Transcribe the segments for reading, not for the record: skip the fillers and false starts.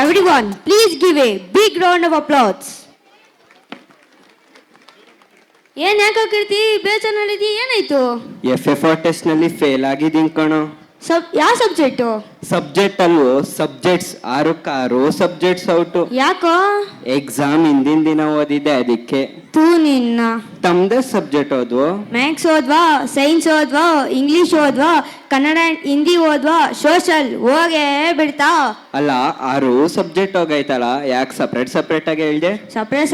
Everyone, please give a big round of applause. ಏನ್ ಯಾಕೆ ಬೇಜಾರಲ್ಲಿದ್ದೀ? ಏನಾಯ್ತು? FFR ಟೆಸ್ಟ್ ನಲ್ಲಿ ಫೇಲ್ ಆಗಿದ್ದೀನಿ ಕಣೋ. ಯಾವ ಸಬ್ಜೆಕ್ಟು? ಸಬ್ಜೆಕ್ಟ್ ಅಲ್ವೋ, ಸಬ್ಜೆಕ್ಟ್ಸ್ 6 ಸಬ್ಜೆಕ್ಟ್ಸ್ ಔಟು. ಯಾಕೋ? ಎಕ್ಸಾಮ್ ಹಿಂದಿನ ದಿನ ಓದಿದ್ದೆ ಅದಕ್ಕೆ. ತೂ ನಿನ್ನ ತಮ್ದೇ ಸಬ್ಜೆಕ್ಟ್ ಓದ್ವೋ? ಮ್ಯಾಥ್ಸ್ ಓದ್ವಾ, ಸೈನ್ಸ್ ಓದ್ವಾ, ಇಂಗ್ಲಿಷ್ ಓದ್ವಾ, ಕನ್ನಡ ಹಿಂದಿ ಓದ್ವಾ, ಸೋಷಲ್ ಹೋಗೇ ಬಿಡ್ತಾ? ಅಲ್ಲ 6 ಸಬ್ಜೆಕ್ಟ್ ಹೋಗೈತಲ್ಲ, ಯಾಕೆ ಸಪ್ರೇಟ್ ಆಗಿ ಹೇಳ್ದೆ?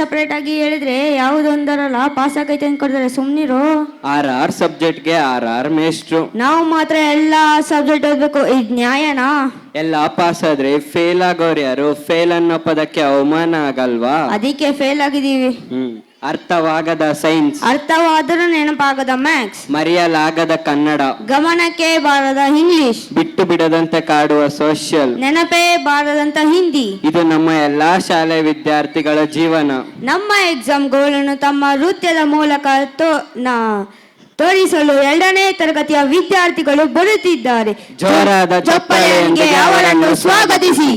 ಸಪ್ರೇಟ್ ಆಗಿ ಹೇಳಿದ್ರೆ ಯಾವುದೊಂದರಲ್ಲ ಪಾಸ್ ಆಗೈತೆ ಅನ್ಕೊಡ್ತಾರೆ, ಸುಮ್ನಿರು. 6 ಸಬ್ಜೆಕ್ಟ್ಗೆ 6 ಮೇಷ್ಟ್ರು. ನಾವು ಮಾತ್ರ ಎಲ್ಲಾ ಸಬ್ಜೆಕ್ಟ್ ಓದ್ಬೇಕು, ಇದ್ ನ್ಯಾಯನಾ? ಎಲ್ಲ ಪಾಸ್ ಆದ್ರೆ ಫೇಲ್ ಆಗೋರು ಯಾರು? ಫೇಲ್ ಅನ್ನೋ ಪದಕ್ಕೆ ಅವಮಾನ ಆಗಲ್ವಾ? ಅದಕ್ಕೆ ಫೇಲ್ ಆಗಿದೀವಿ. ಅರ್ಥವಾಗದ ಸೈನ್ಸ್, ಅರ್ಥವಾದರೂ ನೆನಪಾಗದ ಮ್ಯಾಥ್ಸ್, ಮರೆಯಲಾಗದ ಕನ್ನಡ, ಗಮನಕ್ಕೆ ಬಾರದ ಇಂಗ್ಲಿಷ್, ಬಿಟ್ಟು ಬಿಡದಂತೆ ಕಾಡುವ ಸೋಷಿಯಲ್, ನೆನಪೇ ಬಾರದಂತ ಹಿಂದಿ. ಇದು ನಮ್ಮ ಎಲ್ಲಾ ಶಾಲೆ ವಿದ್ಯಾರ್ಥಿಗಳ ಜೀವನ. ನಮ್ಮ ಎಕ್ಸಾಮ್ಗಳನ್ನು ತಮ್ಮ ನೃತ್ಯದ ಮೂಲಕ ತೋರಿಸಲು 2ನೇ ತರಗತಿಯ ವಿದ್ಯಾರ್ಥಿಗಳು ಬರುತ್ತಿದ್ದಾರೆ. ಜೋರಾದ ಚಪ್ಪಾಳೆಯೊಂದಿಗೆ ಅವರನ್ನು ಸ್ವಾಗತಿಸಿ.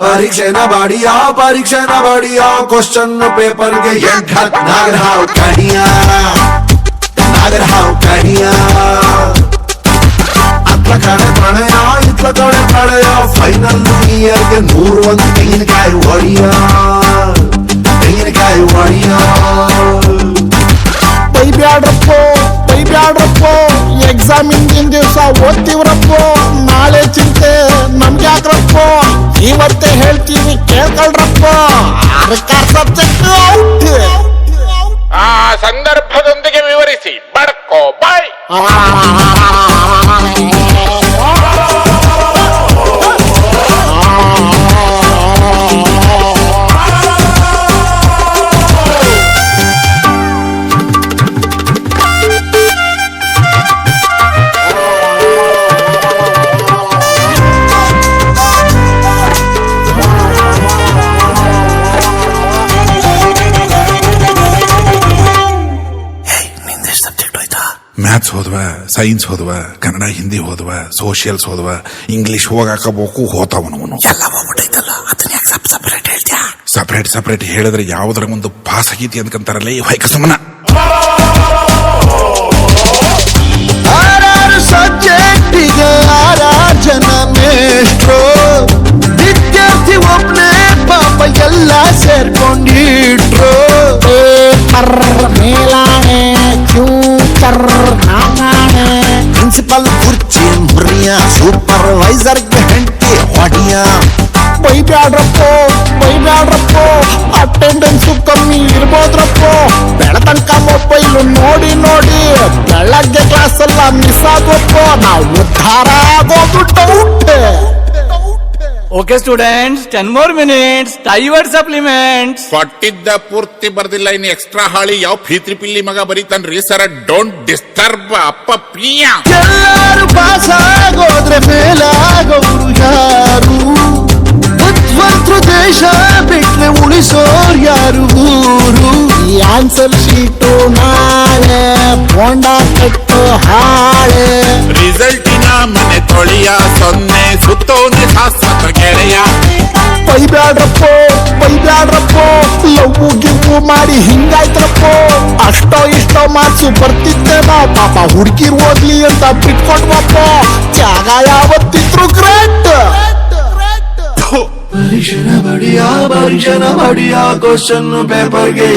परीक्षे न बढ़िया क्वेश्चन पेपर के नागर हाउ कड़िया अत्ल कड़े प्रणय फाइनल इयर के 101 ತೆಂಗಿನಕಾಯಿ ಒಡಿಯಾ ಬೈಬ್ಯಾಡ್ರಪ್ಪೋ ಎಕ್ಸಾಮ್ ಹಿಂದಿನ ದಿವಸ ಓದ್ತಿವ್ರಪ್ಪೋ, ನಾಳೆ ಚಿಂತೆ ನಮ್ಗೆ ಯಾಕ್ರಪ್ಪೋ, ಇವತ್ತೇ ಹೇಳ್ತೀವಿ ಕೇಳ್ಕೊಳ್ರಪ್ಪೋ. ಸಬ್ಜೆಕ್ಟ್ ಆ ಸಂದರ್ಭದೊಂದಿಗೆ ವಿವರಿಸಿ ಬಡ್ಕೋ ಬಾಯ್. ಮ್ಯಾಥ್ಸ್ ಹೋದ್ವ, ಸೈನ್ಸ್ ಹೋದ್ವ, ಕನ್ನಡ ಹಿಂದಿ ಹೋದ್ವ, ಸೋಷಿಯಲ್ಸ್ ಹೋದ್ವ, ಇಂಗ್ಲಿಷ್ ಹೋಗಾಕಬೇಕು ಹೋತಾವನವನು ಎಲ್ಲ ಹೋಗ್ಬಿಟ್ಟೈತಲ್ಲ. ಅದನ್ನ ಯಾಕೆ ಸಪ್ರೇಟ್ ಹೇಳ್ತೀಯ? ಸಪ್ರೇಟ್ ಹೇಳಿದ್ರೆ ಯಾವ್ದ್ರ ಒಂದು ಪಾಸ್ ಆಗೀತಿ ಅಂದ್ಕಂತಾರಲ್ಲ ಈ ವೈಕ ಸುಮ್ಮನ. ಸಬ್ಜೆಕ್ಟಿಗೆ 6 ಜನ ಮೇಷ್ಟ್ರು, ವಿದ್ಯಾರ್ಥಿ ಒಬ್ನೇ ಪಾಪ ಎಲ್ಲ ಸೇರ್ಕೊಂಡಿಟ್ರು. ಮೇಲಾಣೆ ಪ್ರಿನ್ಸಿಪಲ್ ಕುರ್ಚಿ ಮುರಿಯ, ಸೂಪರ್ವೈಸರ್ಗೆ ಹೆಂಡತಿ ಹೊಡಿಯ. ಬೈಬ್ಯಾಡ್ರಪ್ಪೋ ಅಟೆಂಡೆನ್ಸ್ ಕಮ್ಮಿ ಇರ್ಬೋದ್ರಪ್ಪೋ. ಬೆಳತನಕ ಮೊಬೈಲ್ ನೋಡಿ ಬೆಳಗ್ಗೆ ಕ್ಲಾಸ್ ಎಲ್ಲ ಮಿಸ್ ಆಗೋಪ್ಪೋ. ನಾವು ಉದ್ಧಾರ ಆಗೋದು doubt. Okay students, 10 more minutes. ಟೈವರ್ಡ್ ಸಪ್ಲಿಮೆಂಟ್ಸ್ ಕೊಟ್ಟಿದ್ದ ಪೂರ್ತಿ ಬರ್ದಿಲ್ಲ, ಇನ್ನು ಎಕ್ಸ್ಟ್ರಾ ಹಾಳಿ ಯಾವ ಫೀತ್ರಿ ಪಿಲ್ಲಿ ಮಗ ಬರೀತಾನ್ರಿ ಸರ. ಡೋಂಟ್ ಡಿಸ್ಟರ್ಬ್ ಅಪ್ಪ ಪ್ರಿಯ. ಎಲ್ಲರೂ ಪಾಸ್ ಆಗೋದ್ರೆ ಫೇಲ್ ಆಗೋರು ಯಾರು? ಬುದ್ಧಿವಂತರು ದೇಶ ಬಿಟ್ರೆ ಉಳಿಸೋರು ಯಾರು? ಊರು ಈ ಆನ್ಸರ್ ಶೀಟು ನಾಳೆ ಬೋಂಡ ಕಟ್ಟು ಹಾಳೆ. ರಿಸಲ್ಟಿನ ಮನೆ ತೊಳೆಯ 0 ಸುತ್ತೋನೆ ಶಾಶ್ವತ ಗೆಳೆಯ. ಬೈಬ್ಯಾಡ್ರಪ್ಪೋ ಲವ್ವು ಗಿವ್ವು ಮಾಡಿ ಹಿಂಗಾಯ್ತ್ರಪ್ಪೋ. ಅಷ್ಟೋ ಮಾರ್ಕ್ಸು ಬರ್ತಿದ್ದೆ ನಾವು, ಪಾಪ ಹುಡುಗಿರ್ ಓದ್ಲಿ ಅಂತ ಬಿಟ್ಕೊಟ್ವಪ್ಪೋ. ತ್ಯಾಗ ಯಾವತ್ತಿದ್ರು ಗ್ರೇಟ್. ಪರೀಕ್ಷೆನ ಬಡಿಯ ಕ್ವಶನ್ ಪೇಪರ್ಗೆ